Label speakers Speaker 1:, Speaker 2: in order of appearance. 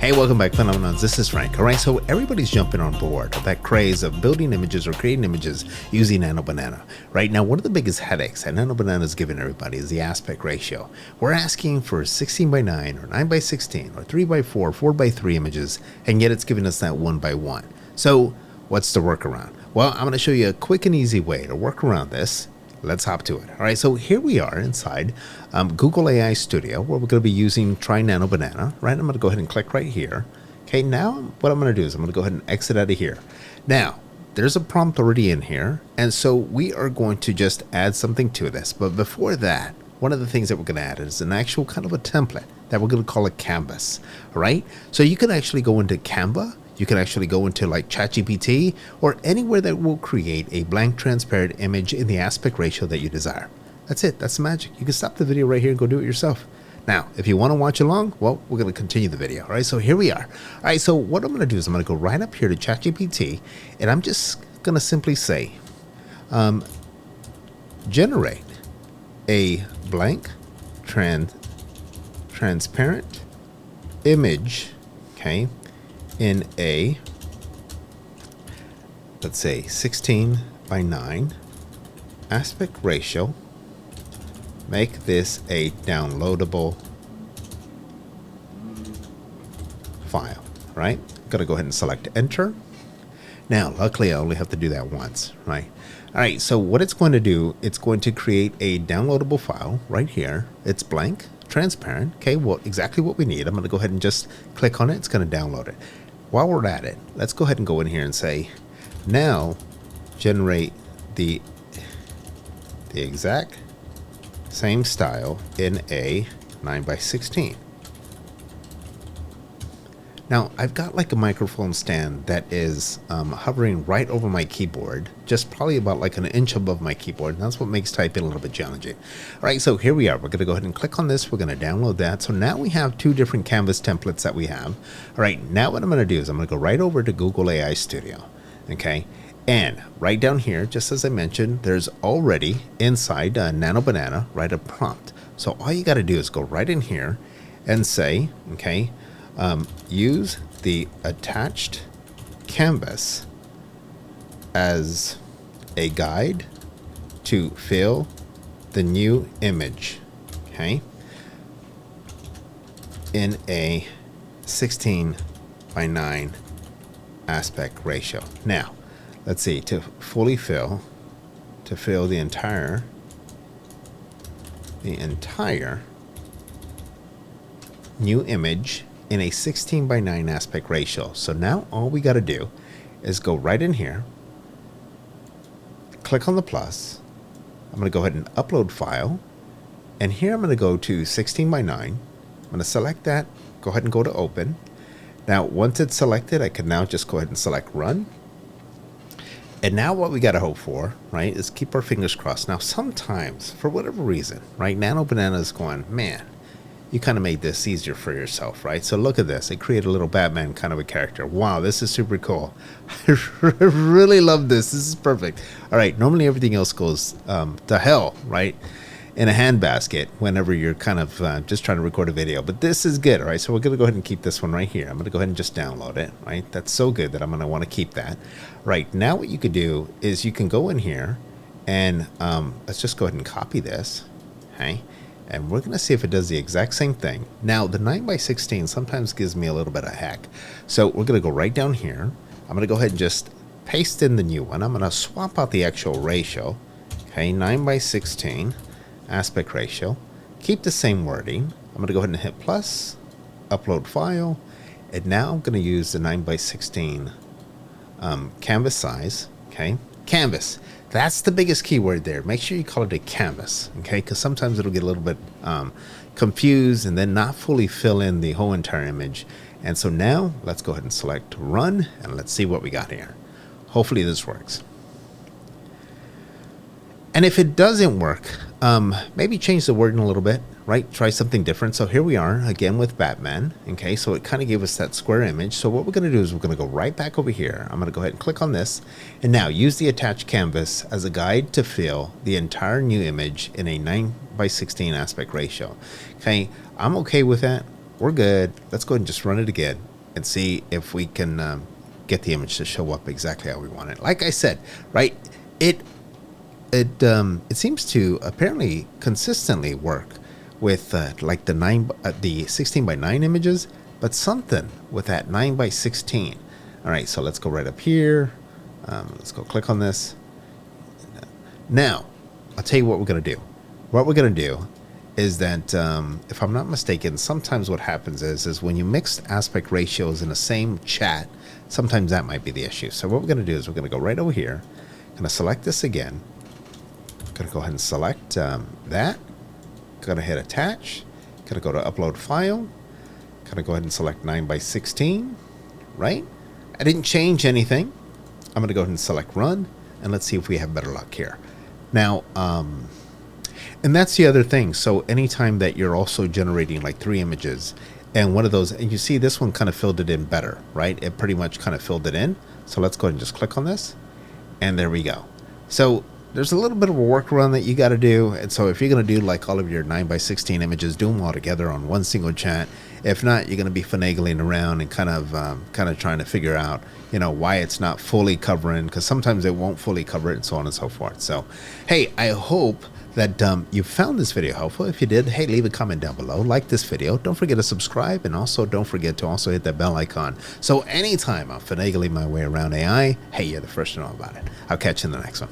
Speaker 1: Hey, welcome back, Phenomenons. This is Frank. All right, so everybody's jumping on board of that craze of building images or creating images using Nano. Right now, one of the biggest headaches that Nano is giving everybody is the aspect ratio. We're asking for 16 by 9 or 9 by 16 or 3 by 4, 4 by 3 images, and yet it's giving us that 1 by 1. So what's the workaround? Well, I'm going to show you a quick and easy way to work around this. Let's hop to it. All right, so here we are inside Google AI Studio, where we're going to be using Try Nano Banana. Right, I'm going to go ahead and click right here. Okay, now what I'm going to do is I'm going to go ahead and exit out of here. Now, there's a prompt already in here, and so we are going to just add something to this. But before that, one of the things that we're going to add is an actual kind of a template that we're going to call a canvas. All right, so you can actually go into Canva. You can actually go into like ChatGPT or anywhere that will create a blank transparent image in the aspect ratio that you desire. That's it. That's the magic. You can stop the video right here and go do it yourself. Now, if you want to watch along, well, we're going to continue the video. All right, so here we are. All right, so what I'm going to do is I'm going to go right up here to ChatGPT, and I'm just going to simply say, generate a blank transparent image, okay, in a, let's say 16 by 9 aspect ratio. Make this a downloadable file, right? Gonna go ahead and select enter. Now, luckily I only have to do that once, right? All right, so what it's going to do, it's going to create a downloadable file right here. It's blank, transparent, okay, well, exactly what we need. I'm gonna go ahead and just click on it. It's gonna download it. While we're at it, let's go ahead and go in here and say, now generate the exact same style in a 9 by 16. Now, I've got like a microphone stand that is hovering right over my keyboard, just probably about like an inch above my keyboard, and that's what makes typing a little bit challenging. All right, so here we are. We're going to go ahead and click on this. We're going to download that. So now we have two different canvas templates that we have. All right, now what I'm going to do is I'm going to go right over to Google AI Studio, okay? And right down here, just as I mentioned, there's already inside Nano Banana, right, a prompt. So all you got to do is go right in here and say, okay, use the attached canvas as a guide to fill the new image, okay, in a 16 by 9 aspect ratio. Now, let's see, to fill the entire new image in a 16 by 9 aspect ratio. So now all we got to do is go right in here, click on the plus. I'm going to go ahead and upload file. And here I'm going to go to 16 by 9. I'm going to select that, go ahead and go to open. Now, once it's selected, I can now just go ahead and select run. And now what we got to hope for, right, is keep our fingers crossed. Now, sometimes, for whatever reason, right, Nano Banana is going, man, you kind of made this easier for yourself, right? So look at this. It created a little Batman kind of a character. Wow, this is super cool. I really love this. This is perfect. All right, normally everything else goes to hell, right, in a handbasket whenever you're kind of just trying to record a video. But this is good, all right? So we're going to go ahead and keep this one right here. I'm going to go ahead and just download it, right? That's so good that I'm going to want to keep that. Right, now what you could do is you can go in here and let's just go ahead and copy this, okay? And we're going to see if it does the exact same thing. Now, the 9 by 16 sometimes gives me a little bit of heck. So we're going to go right down here. I'm going to go ahead and just paste in the new one. I'm going to swap out the actual ratio. Okay, 9 by 16 aspect ratio. Keep the same wording. I'm going to go ahead and hit plus, upload file. And now I'm going to use the 9 by 16 canvas size. Okay, canvas. That's the biggest keyword there. Make sure you call it a canvas, okay? Because sometimes it'll get a little bit confused and then not fully fill in the whole entire image. And so now let's go ahead and select run and let's see what we got here. Hopefully this works. And if it doesn't work, maybe change the wording a little bit, right? Try something different. So here we are again with Batman. Okay, so it kind of gave us that square image. So what we're going to do is we're going to go right back over here. I'm going to go ahead and click on this. And now use the attached canvas as a guide to fill the entire new image in a 9 by 16 aspect ratio. Okay, I'm okay with that. We're good. Let's go ahead and just run it again. and see if we can get the image to show up exactly how we want it. Like I said, right, it seems to apparently consistently work with like the 16 by 9 images, but something with that 9 by 16. All right, so let's go right up here. Let's go click on this. Now, I'll tell you what we're going to do. What we're going to do is that, if I'm not mistaken, sometimes what happens is when you mix aspect ratios in the same chat, sometimes that might be the issue. So what we're going to do is we're going to go right over here. Going to select this again. Going to go ahead and select that. Going to hit attach. Going to go to upload file. Going to go ahead and select 9 by 16. Right? I didn't change anything. I'm going to go ahead and select run. And let's see if we have better luck here. Now, and that's the other thing. So anytime that you're also generating like 3 images and one of those, and you see this one kind of filled it in better, right? It pretty much kind of filled it in. So let's go ahead and just click on this. And there we go. So there's a little bit of a workaround that you got to do. And so if you're going to do like all of your 9 by 16 images, do them all together on one single chat. If not, you're going to be finagling around and kind of trying to figure out, you know, why it's not fully covering, because sometimes it won't fully cover it and so on and so forth. So, hey, I hope that you found this video helpful. If you did, hey, leave a comment down below, like this video, don't forget to subscribe, and also don't forget to also hit that bell icon. So anytime I'm finagling my way around AI, hey, you're the first to know about it. I'll catch you in the next one.